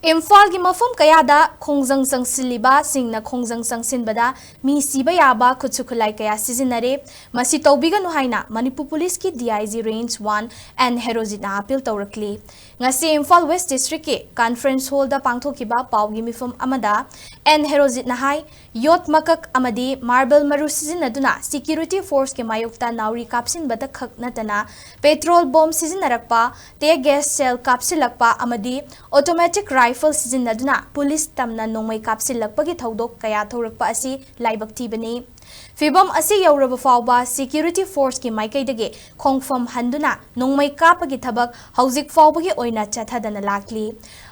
Imphal gi mafum kayada khongjang changsinliba singna khongjang changsinbada Mee Siba Yaba Khutsu Khutlai kaya Sijinnare Masi Toubiganu haina Manipur Police ki DIG Range-1 N Herojit na appeal tourakli. Ngasi Imphal West District ki conference hall da pangthokiba pawgi mifum amada N Herojit na hai yot makak amadi marble maru sijinnaduna security force ke mayokta nauri kapsinbada khak natana petrol bomb sijinnarappa tear gas cell kapsilakpa amadi automatic rifle sijinnaduna police tamna nongmai kapsilakpagi thodok kaya thorakpa asi laibak tibani Fibam asi yauraba fawba security force ki maikaidage khongfam handuna nongmai kapagi thabak hauzik fawbagi oina chathadana lakli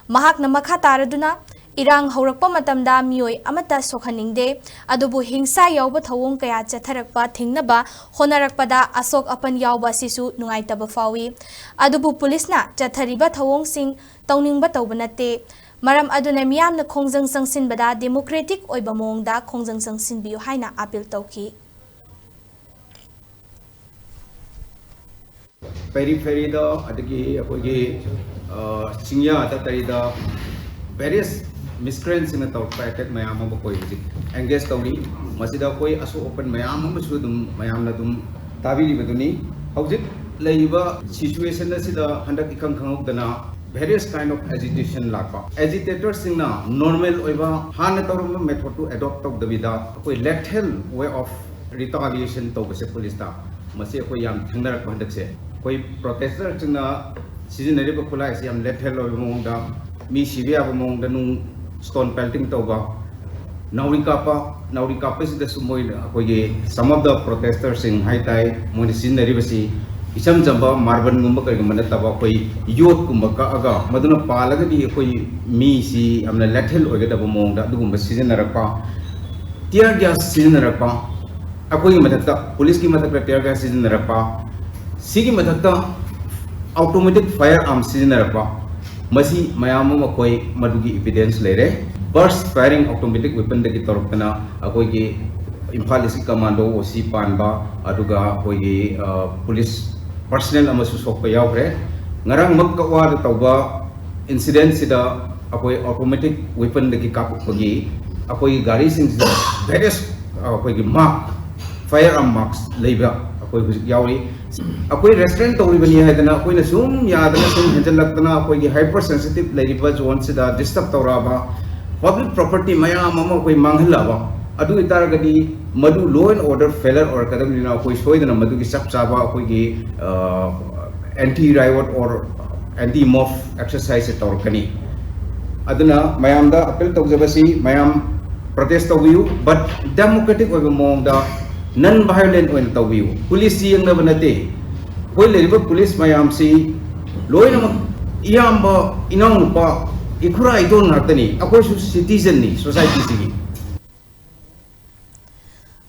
mahakna makha taraduna Irang haurakpa matamda mioi amata sokhaningde adubu hingsa yawba thawong kaya chatharakpa thingnaba honarakpada asok apan yawba sisu nungaitaba fawi adubu police na chathariba thawong sing tawningba tawbanate maram aduna miyamna khongjang changsinbada democratic oiba mongda khongjang changsinbiyu haina appeal tawki Periphery da adagi akogi singya tatarida various miscreants in the top packet Meeyam koi engage tawni masida koi aso open Meeyam sudum Meeyam dum tabili baduni howjik leiba situation asida handak ikang khangok dana various kind of agitation lakpa agitators singna normal oiba hana tawrum method to adopt of the vida koi lethal way of retaliation to base police ta masi koi yam thangdarak handak se koi protester singna Sijinnare ba khulai se yam lethal oiba mongda Mee Siba Yaba mongda nung stone pelting tauba nauri kapa sida sumoi akogi some of the protesters in high tai moni Sijinnare basi isam jamba marban gumba kai gumba taba koi youth gumba ka aga maduna palaga di koi mi si amna lethal oiga taba mongda du gumba Sijinnare pa tear gas Sijinnare pa akogi mathakta police ki mathakta tear gas Sijinnare pa sigi mathakta automatic firearm Sijinnare pa Masi Meeyam koi madugi evidence lere burst firing automatic weapon dagi torokana akoi ki Imphal isi commando osi panba aduga koi police personnel amasu sokpa yaure ngarang magkawa tawba incident sida akoi automatic weapon dagi kapagi akoi gari sing sida various akoi ki mark firearm marks leiba akoi yauri akoi restaurant tawri bani haidana akoi na sum yadana sum henjalakna akoi ki hypersensitive leiba zone sida disturb tawraba public property Meeyam akoi manghalaba adu itaragadi madu law and order failure or kadamina akoi soidana madu ki sap chaba akoi ki anti riot or anti mob exercise tawrkani aduna Meeyam da appeal tawjabasi Meeyam protest tawiyu but democratic oiba mongda non-violent oin tawiyu police yang na banate koi leriba police Meeyam si loy na iyamba inang pa ikura idon natani akoi citizen ni society sigi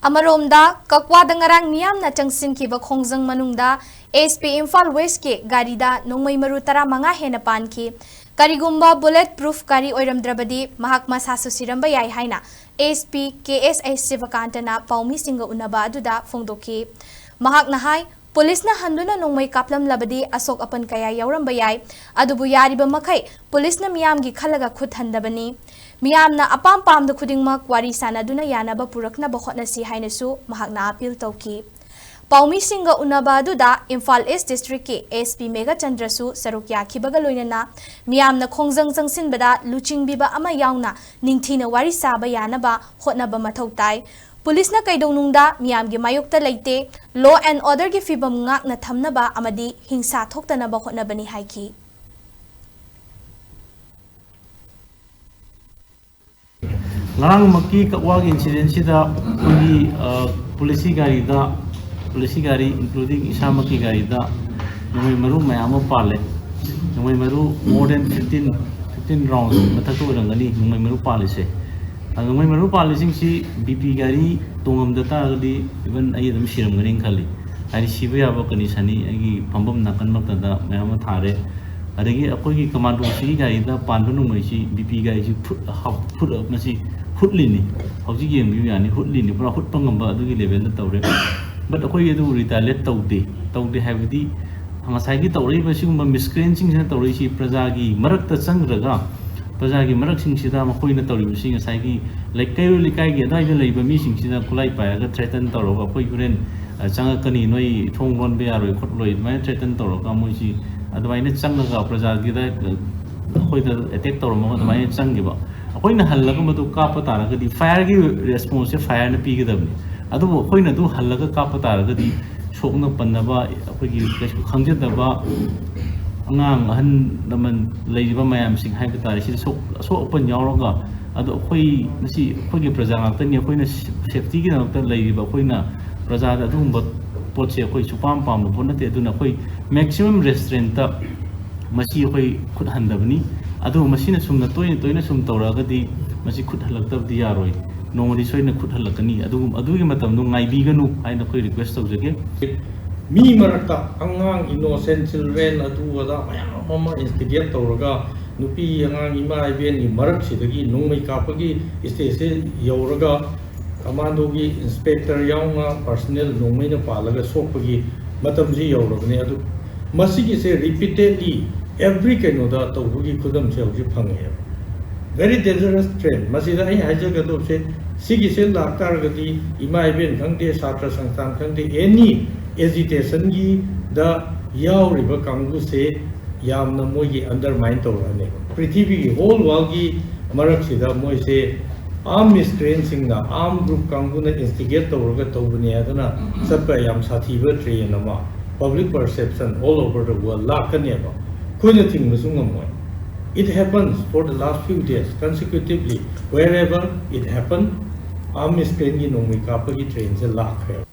Amaromda kakwada ngarang miyamna changsinkiba khongjang manungda SP Imphal West ke garida nongmai maru tara manga hena panki karigumba bulletproof kari oiramdrabadi mahak masasu siramba yai haina SP KSI Sivakantana paumi singa unaba aduda phongdoki mahak na hai police na handuna nongmai kaplam labadi asok apan kaya yauramba yai adubu yariba makai police na miyam gi khalaga khut handabani miyam na apam pam da khudingmak wari sanaduna yanaba purakna bakhotna si hainasu mahak na appeal tawki Paumi singa unaba aduda Imphal East District ki SP Mega Chandrasu sarukya khibaga loinana miyamna khongjang changsinbada luchingbiba ama yauna ningthina wari saba yanaba hotnaba mathau tai police na kaidongnungda miyam gi mayokta leite law and order gi fibam ngak na thamnaba amadi hingsa thoktanaba hotnabani haiki Larang maki kakwag incident sida kuni police gari including isamaki gari da nungay maru Meeyam pale nungay maru more than 15 rounds matatu rangani nungay maru pale se nungay maru pale sing si BP gari tungam data gadi even ay dam siram garing khali ay Siba Yaba kani sani ay pambam nakan magtada Meeyam thare adagi akoi ki commando si gari da pandu nungay si BP gari si put up masi hutlini hauji game yu yani hutlini pura hut pangamba adugi level da tawre but akoi edu retaliate tawde habdi ngasai gi tawri ba sigumba miscreant sing sina tawri si praja gi marakta changraga ꯄ꯭ꯔꯖꯥꯒꯤ ꯃꯔꯛꯁꯤꯡꯁꯤꯗ ꯃꯈꯣꯏꯅ ꯇꯧꯔꯤꯕꯁꯤ ꯉꯁꯥꯏꯒꯤ ꯂꯩꯀꯥꯏ ꯂꯩꯀꯥꯏꯒꯤ ꯑꯗꯨꯋꯥꯏꯗ ꯂꯩꯕ ꯃꯤꯁꯤꯡꯁꯤꯅ ꯈꯨꯠꯂꯥꯏ ꯄꯥꯏꯔꯒ threaten ꯇꯧꯔꯒ ꯑꯩꯈꯣꯏ ꯍꯣꯔꯦꯟ ꯆꯪꯉꯛꯀꯅꯤ ꯅꯣꯏ ꯊꯣꯡ ꯂꯣꯟꯕ ꯌꯥꯔꯣꯏ ꯈꯣꯠꯂꯣꯏ ꯑꯗꯨꯃꯥꯏꯅ ꯊ꯭ꯔꯦꯇꯟ ꯇꯧꯔꯒ ꯃꯣꯏꯁꯤ ꯑꯗꯨꯃꯥꯏꯅ ꯆꯪꯉꯒ ꯄ꯭ꯔꯖꯥꯒꯤꯗ ꯑꯩꯈꯣꯏꯗ ꯑꯦꯇꯦꯛ ꯇꯧꯔꯝꯃꯒ ꯑꯗꯨꯃꯥꯏꯅ ꯆꯪꯈꯤꯕ ꯑꯩꯈꯣꯏꯅ ꯍꯜꯂꯒ ꯃꯗꯨ ꯀꯥꯞꯄ ꯇꯥꯔꯒꯗꯤ ꯐꯥꯌꯔꯒꯤ ꯔꯦꯁꯄꯣꯟꯁꯁꯦ ꯐꯥꯌꯔꯅ ꯄꯤꯒꯗꯕꯅꯤ ꯑꯗꯨꯕꯨ ꯑꯩꯈꯣꯏꯅ ꯑꯗꯨ ꯍꯜꯂꯒ ꯀꯥꯞꯄ ꯇꯥꯔꯒꯗꯤ ꯁꯣꯛꯅ ꯄꯟꯅꯕ ꯑꯩꯈꯣꯏꯒꯤ ꯀꯩꯁꯨ ꯈꯪꯖꯗꯕ ꯑꯉꯥꯡ ꯑꯍꯟ ꯂꯃꯟ ꯂꯩꯔꯤꯕ ꯃꯌꯥꯝꯁꯤꯡ ꯍꯥꯏꯕ ꯇꯥꯔꯦ ꯁꯤꯗ ꯑꯁꯣꯛ ꯑꯄꯟ ꯌꯥꯎꯔꯒ ꯑꯗꯣ ꯑꯩꯈꯣꯏ ꯃꯁꯤ ꯑꯩꯈꯣꯏꯒꯤ ꯄ꯭ꯔꯖꯥ ꯉꯥꯛꯇꯅꯤ ꯑꯩꯈꯣꯏꯅ ꯁꯦꯐꯇꯤꯒꯤꯗꯃꯛꯇ ꯂꯩꯔꯤꯕ ꯑꯩꯈꯣꯏꯅ ꯄ꯭ꯔꯖꯥꯗ ꯑꯗꯨꯒꯨꯝꯕ ꯄꯣꯠꯁꯦ ꯑꯩꯈꯣꯏ ꯁꯨꯄꯥꯝ ꯄꯥꯝꯕ ꯄꯣꯠ ꯅꯠꯇꯦ ꯑꯗꯨꯅ ꯑꯩꯈꯣꯏ ꯃꯦꯛꯁꯤꯃꯝ ꯔꯦꯁꯇ꯭ꯔꯦꯟꯇ ꯃꯁꯤ ꯑꯩꯈꯣꯏ ꯈꯨꯠ ꯍꯟꯗꯕꯅꯤ ꯑꯗꯨꯕꯨ ꯃꯁꯤꯅ ꯁꯨꯝꯅ ꯇꯣꯏꯅ ꯁꯨꯝ ꯇꯧꯔꯛꯑꯒꯗꯤ ꯃꯁꯤ ꯈꯨꯠ ꯍꯜꯂꯛꯇꯕꯗꯤ ꯌꯥꯔꯣꯏ ꯅꯣꯡꯃꯗꯤ ꯁꯣꯏꯅ ꯈꯨꯠ ꯍꯜꯂꯛꯀꯅꯤ ꯑꯗꯨꯒꯤ ꯃꯇꯝꯗꯣ ꯉꯥꯏꯕꯤꯒꯅꯨ ꯍꯥꯏꯅ ꯑꯩꯈꯣꯏ ꯔꯤꯀ꯭ꯋꯦꯁ ꯇꯧꯖꯒꯦ ꯃꯤ ꯃꯔꯛꯇ ꯑꯉꯥꯡ ꯏꯅꯣꯁꯦꯟ ꯆꯤꯜꯗ꯭ꯔꯦꯟ ꯑꯗꯨ ꯑꯗꯥ ꯃꯌꯥꯝ ꯑꯃ ꯏꯟꯁꯇꯤꯒꯦꯠ ꯇꯧꯔꯒ ꯅꯨꯄꯤ ꯑꯉꯥꯡ ꯏꯃꯥ ꯏꯕꯦꯟꯒꯤ ꯃꯔꯛꯁꯤꯗꯒꯤ ꯅꯣꯡꯃꯩ ꯀꯥꯞꯄꯒꯤ ꯁ꯭ꯇꯦꯖꯁꯦ ꯌꯧꯔꯒ ꯀꯃꯥꯟꯗꯣꯒꯤ ꯏꯟꯁꯄꯦꯛꯇꯔ ꯌꯥꯎꯅ ꯄꯥꯔꯁꯣꯅꯦꯜ ꯅꯣꯡꯃꯩꯅ ꯄꯥꯜꯂꯒ ꯁꯣꯛꯄꯒꯤ ꯃꯇꯝꯁꯤ ꯌꯧꯔꯕꯅꯤ ꯑꯗꯨ ꯃꯁꯤꯒꯤꯁꯦ ꯔꯤꯄꯤꯇꯦꯗꯂꯤ ꯑꯦꯚ꯭ꯔꯤ ꯀꯩꯅꯣꯗ ꯇꯧꯕꯒꯤ ꯈꯨꯗꯝꯁꯦ ꯍꯧꯖꯤꯛ ꯐꯪꯉꯦꯕ ꯚꯦꯔꯤ ꯗꯦꯟꯖꯔꯁ ꯇ꯭ꯔꯦꯟ ꯃꯁꯤꯗ ꯑꯩ ꯍꯥꯏꯖꯒꯗꯧꯕꯁꯦ ꯁꯤꯒꯤꯁꯦ ꯂꯥꯛꯇꯥꯔꯒꯗꯤ ꯏꯃꯥ ꯏꯕꯦꯟ ꯈꯪꯗꯦ ꯁꯥꯇ꯭ꯔ ꯁꯪꯁꯊꯥꯟ ꯈꯪꯗꯦ ꯑꯦꯅꯤ ꯑꯦꯖꯤꯇꯦꯁꯟꯒꯤꯗ ꯌꯥꯎꯔꯤꯕ ꯀꯥꯡꯕꯨꯁꯦ ꯌꯥꯝꯅ ꯃꯣꯏꯒꯤ ꯑꯟꯗꯔꯃꯥꯏꯟ ꯇꯧꯔꯛꯑꯅꯦꯕ ꯄ꯭ꯔꯤꯊꯤꯕꯤꯒꯤ ꯍꯣꯜ ꯋꯥꯔꯜꯒꯤ ꯃꯔꯛꯁꯤꯗ ꯃꯣꯏꯁꯦ आर्म मिसक्रेंसिंग आर्म ग्रुप कांगुना इंस्टिगेट तौरगा तौबने अदना चप्पा याम साथीबा ट्रेन अमा public perception all over the world लाकनेबा कोइना थिंगमसु ngमोय it happens for the last few days consecutively wherever it happened arm miscreant gi nongmi kapagi train se lakhe